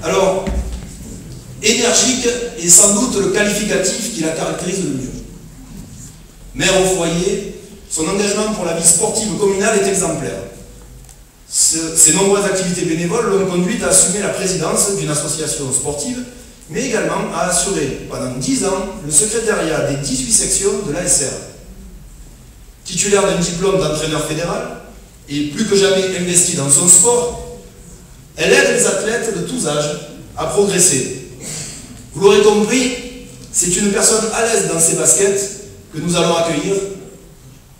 Alors, énergique est sans doute le qualificatif qui la caractérise le mieux. Mère au foyer, son engagement pour la vie sportive communale est exemplaire. Ses nombreuses activités bénévoles l'ont conduite à assumer la présidence d'une association sportive, mais également à assurer pendant 10 ans le secrétariat des 18 sections de l'ASR. Titulaire d'un diplôme d'entraîneur fédéral et plus que jamais investie dans son sport, elle aide les athlètes de tous âges à progresser. Vous l'aurez compris, c'est une personne à l'aise dans ses baskets que nous allons accueillir,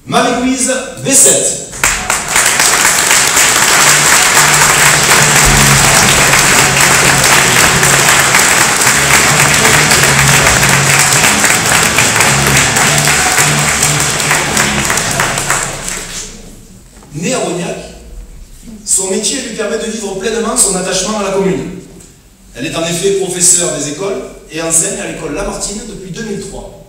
Marie-Louise Bessette. Née à Rognac, son métier lui permet de vivre pleinement son attachement à la commune. Elle est en effet professeure des écoles et enseigne à l'école Lamartine depuis 2003.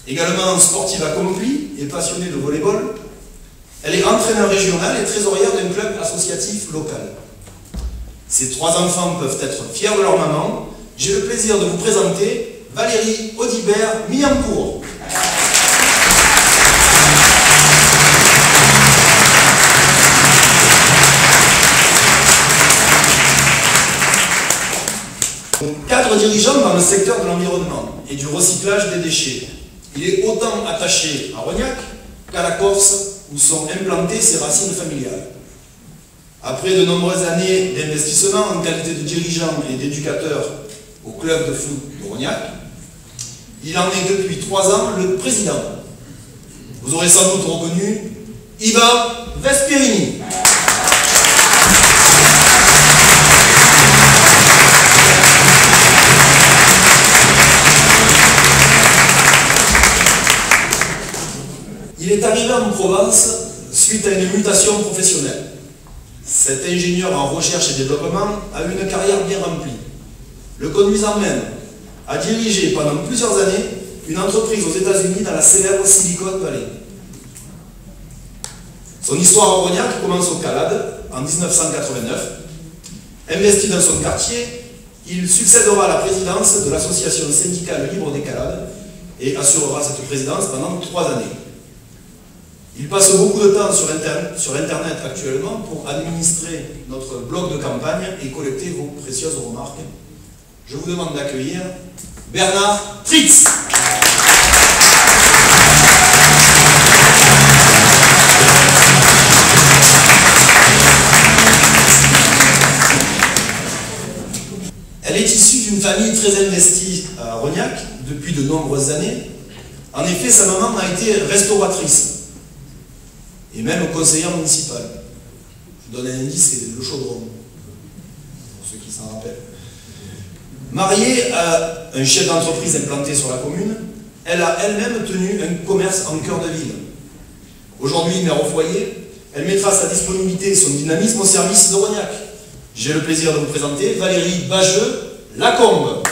Également sportive accomplie et passionnée de volley-ball, elle est entraîneur régional et trésorière d'un club associatif local. Ses 3 enfants peuvent être fiers de leur maman. J'ai le plaisir de vous présenter Valérie Audibert-Millancourt. Cadre dirigeant dans le secteur de l'environnement et du recyclage des déchets, il est autant attaché à Rognac qu'à la Corse où sont implantées ses racines familiales. Après de nombreuses années d'investissement en qualité de dirigeant et d'éducateur au club de foot de Rognac, il en est depuis 3 ans le président. Vous aurez sans doute reconnu Ivan Vesperini. Il est arrivé en Provence suite à une mutation professionnelle. Cet ingénieur en recherche et développement a eu une carrière bien remplie, le conduisant même à diriger pendant plusieurs années une entreprise aux États-Unis dans la célèbre Silicon Valley. Son histoire à Rognac commence au Calade en 1989. Investi dans son quartier, il succédera à la présidence de l'association syndicale libre des Calades et assurera cette présidence pendant 3 années. Il passe beaucoup de temps sur Internet actuellement pour administrer notre blog de campagne et collecter vos précieuses remarques. Je vous demande d'accueillir Bernard Tritz. Elle est issue d'une famille très investie à Rognac depuis de nombreuses années. En effet, sa maman a été restauratrice et même conseillère municipale. Je vous donne un indice, c'est le chaudron, pour ceux qui s'en rappellent. Mariée à un chef d'entreprise implanté sur la commune, elle a elle-même tenu un commerce en cœur de ville. Aujourd'hui mère au foyer, elle mettra sa disponibilité et son dynamisme au service de Rognac. J'ai le plaisir de vous présenter Valérie Bageux-Lacombe.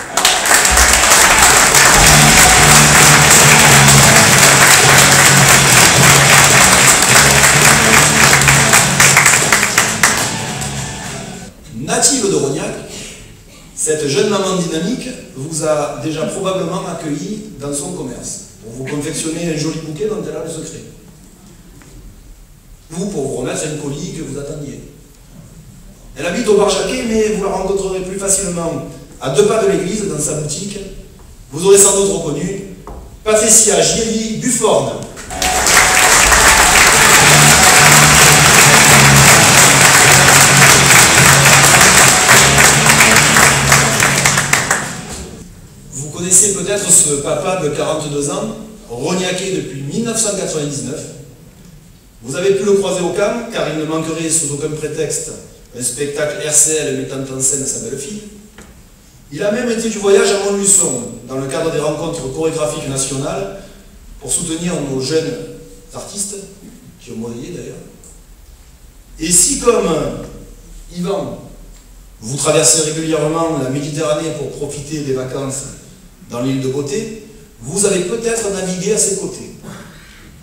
Native de Rognac, cette jeune maman dynamique vous a déjà probablement accueilli dans son commerce pour vous confectionner un joli bouquet dont elle a le secret. Ou pour vous remettre un colis que vous attendiez. Elle habite au Bar-Jacquet, mais vous la rencontrerez plus facilement à 2 pas de l'église, dans sa boutique. Vous aurez sans doute reconnu Patricia Gielli-Bufford. Vous connaissez peut-être ce papa de 42 ans, rognacais depuis 1999. Vous avez pu le croiser au camp, car il ne manquerait sous aucun prétexte un spectacle RCL mettant en scène sa belle-fille. Il a même été du voyage à Montluçon, dans le cadre des rencontres chorégraphiques nationales, pour soutenir nos jeunes artistes, qui ont monnaie d'ailleurs. Et si, comme Yvan, vous traversez régulièrement la Méditerranée pour profiter des vacances dans l'île de Beauté, vous avez peut-être navigué à ses côtés.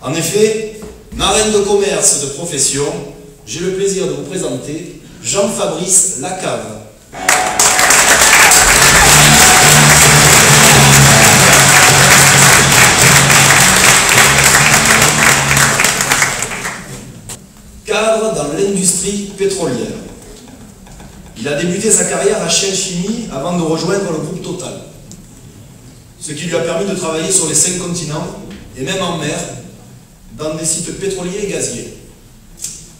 En effet, marraine de commerce de profession, j'ai le plaisir de vous présenter Jean-Fabrice Lacave. Cadre dans l'industrie pétrolière. Il a débuté sa carrière à Shell Chimie avant de rejoindre le groupe Total, ce qui lui a permis de travailler sur les 5 continents et même en mer, dans des sites pétroliers et gaziers.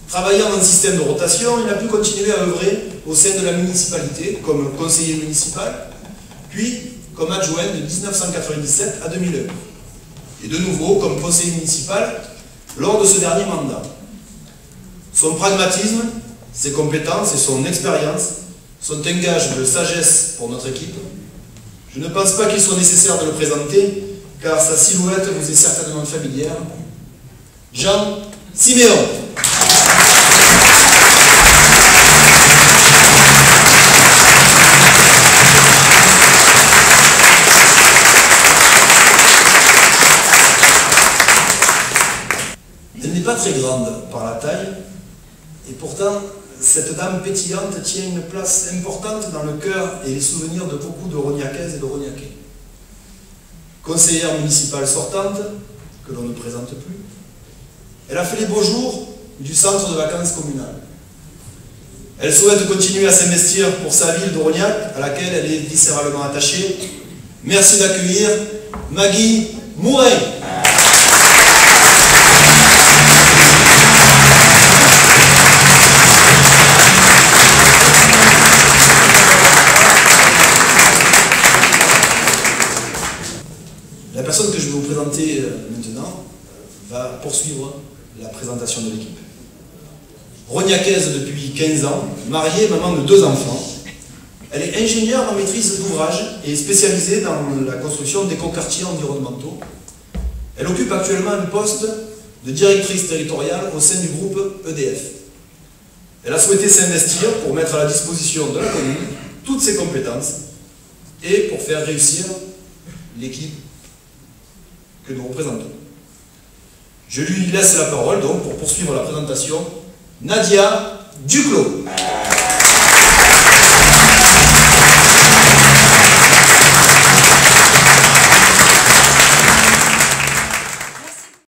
Travaillant dans un système de rotation, il a pu continuer à œuvrer au sein de la municipalité comme conseiller municipal, puis comme adjoint de 1997 à 2001, et de nouveau comme conseiller municipal lors de ce dernier mandat. Son pragmatisme, ses compétences et son expérience sont un gage de sagesse pour notre équipe. Je ne pense pas qu'il soit nécessaire de le présenter, car sa silhouette vous est certainement familière. Jean Siméon. Elle n'est pas très grande par la taille, et pourtant, cette dame pétillante tient une place importante dans le cœur et les souvenirs de beaucoup de Rognacaises et de Rognacais. Conseillère municipale sortante, que l'on ne présente plus, elle a fait les beaux jours du centre de vacances communal. Elle souhaite continuer à s'investir pour sa ville de Rognac, à laquelle elle est viscéralement attachée. Merci d'accueillir Maggie Mouret. La personne que je vais vous présenter maintenant va poursuivre la présentation de l'équipe. Rognacaise depuis 15 ans, mariée, maman de 2 enfants. Elle est ingénieure en maîtrise d'ouvrage et spécialisée dans la construction d'écoquartiers environnementaux. Elle occupe actuellement un poste de directrice territoriale au sein du groupe EDF. Elle a souhaité s'investir pour mettre à la disposition de la commune toutes ses compétences et pour faire réussir l'équipe que nous représentons. Je lui laisse la parole donc pour poursuivre la présentation. Nadia Duclos.